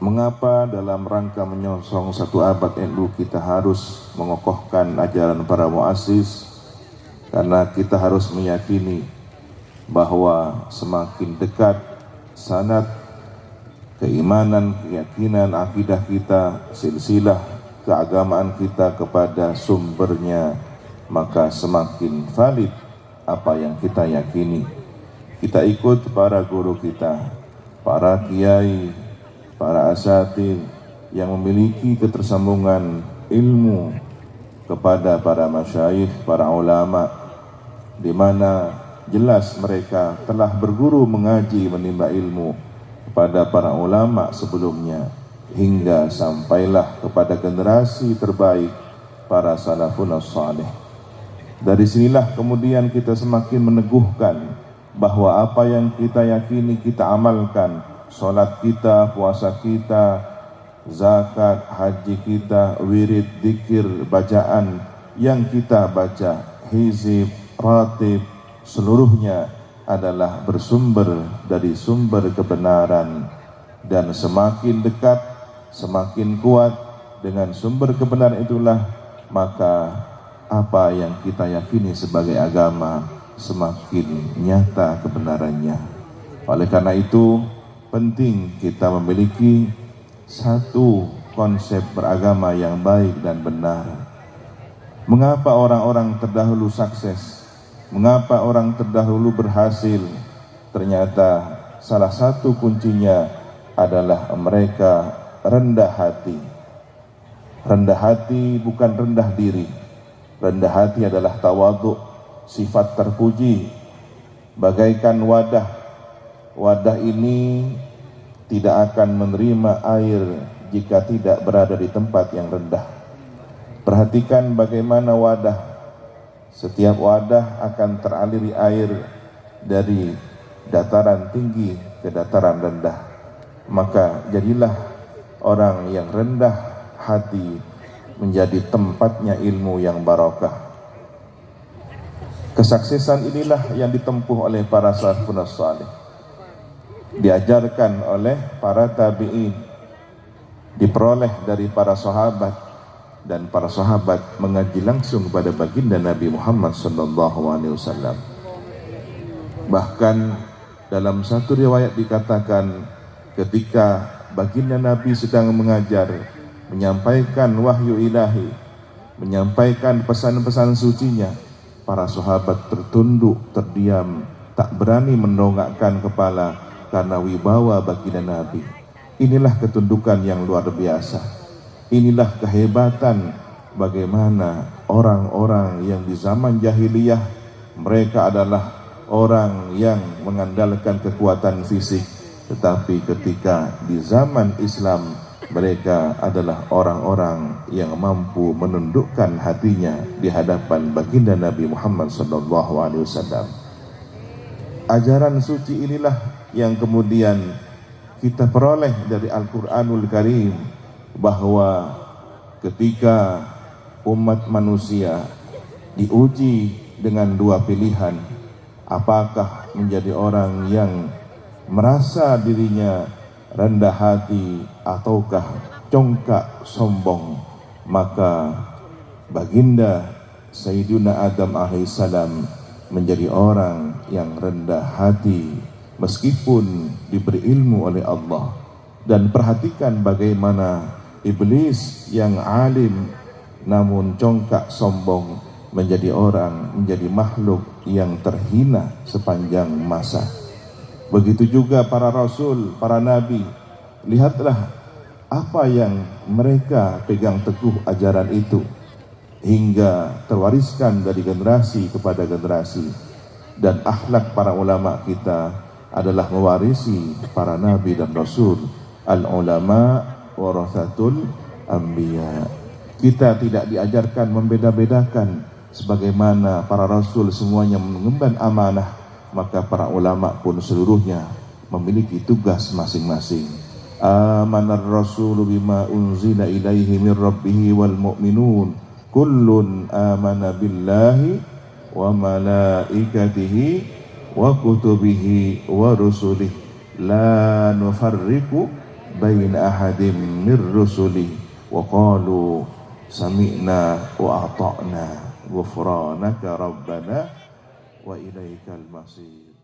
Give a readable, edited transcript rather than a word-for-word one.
Mengapa dalam rangka menyongsong satu abad NU kita harus mengokohkan ajaran para muassis? Karena kita harus meyakini bahwa semakin dekat sanad keimanan, keyakinan, akidah kita, silsilah keagamaan kita kepada sumbernya, maka semakin valid apa yang kita yakini. Kita ikut para guru kita, para kiai, para asatidz yang memiliki ketersambungan ilmu kepada para masyayikh, para ulama, di mana jelas mereka telah berguru mengaji menimba ilmu kepada para ulama sebelumnya, hingga sampailah kepada generasi terbaik para salafun salih. Dari sinilah kemudian kita semakin meneguhkan bahwa apa yang kita yakini kita amalkan. Salat kita, puasa kita, zakat, haji kita, wirid, dzikir, bacaan yang kita baca, hizib, ratib, seluruhnya adalah bersumber dari sumber kebenaran. Dan semakin dekat, semakin kuat dengan sumber kebenaran itulah, maka apa yang kita yakini sebagai agama semakin nyata kebenarannya. Oleh karena itu, penting kita memiliki satu konsep beragama yang baik dan benar. Mengapa orang-orang terdahulu sukses? Mengapa orang terdahulu berhasil? Ternyata salah satu kuncinya adalah mereka rendah hati. Rendah hati bukan rendah diri. Rendah hati adalah tawadhu, sifat terpuji, bagaikan wadah. Wadah ini tidak akan menerima air jika tidak berada di tempat yang rendah. Perhatikan bagaimana wadah. Setiap wadah akan teraliri air dari dataran tinggi ke dataran rendah. Maka jadilah orang yang rendah hati menjadi tempatnya ilmu yang barakah. Kesuksesan inilah yang ditempuh oleh para salafun salih, diajarkan oleh para tabi'in, diperoleh dari para sahabat, dan para sahabat mengaji langsung kepada baginda Nabi Muhammad SAW. Bahkan dalam satu riwayat dikatakan ketika baginda Nabi sedang mengajar, menyampaikan wahyu ilahi, menyampaikan pesan-pesan sucinya, para sahabat tertunduk, terdiam, tak berani mendongakkan kepala karena wibawa baginda Nabi. Inilah ketundukan yang luar biasa. Inilah kehebatan bagaimana orang-orang yang di zaman jahiliyah, mereka adalah orang yang mengandalkan kekuatan fisik, tetapi ketika di zaman Islam, mereka adalah orang-orang yang mampu menundukkan hatinya di hadapan baginda Nabi Muhammad SAW. Ajaran suci inilah yang kemudian kita peroleh dari Al-Quranul Karim, bahwa ketika umat manusia diuji dengan dua pilihan, apakah menjadi orang yang merasa dirinya rendah hati ataukah congkak sombong, maka baginda Sayyiduna Adam alaihissalam menjadi orang yang rendah hati meskipun diberi ilmu oleh Allah. Dan perhatikan bagaimana iblis yang alim namun congkak sombong menjadi orang, menjadi makhluk yang terhina sepanjang masa. Begitu juga para rasul, para nabi. Lihatlah apa yang mereka pegang teguh ajaran itu, hingga terwariskan dari generasi kepada generasi. Dan akhlak para ulama kita adalah mewarisi para nabi dan rasul. Al-ulama warathatul anbiya. Kita tidak diajarkan membeda-bedakan. Sebagaimana para rasul semuanya mengemban amanah, maka para ulama pun seluruhnya memiliki tugas masing-masing. Amanar rasulu bima unzila ilaihi min rabbihi wal mu'minun kullun amana billahi wa malaikatihi wa kutubihi wa rusulihi la nufarriqu baina ahadim mir rusuli wa qalu sami'na wa ata'na ghufranaka rabbana wa ilaikal masir.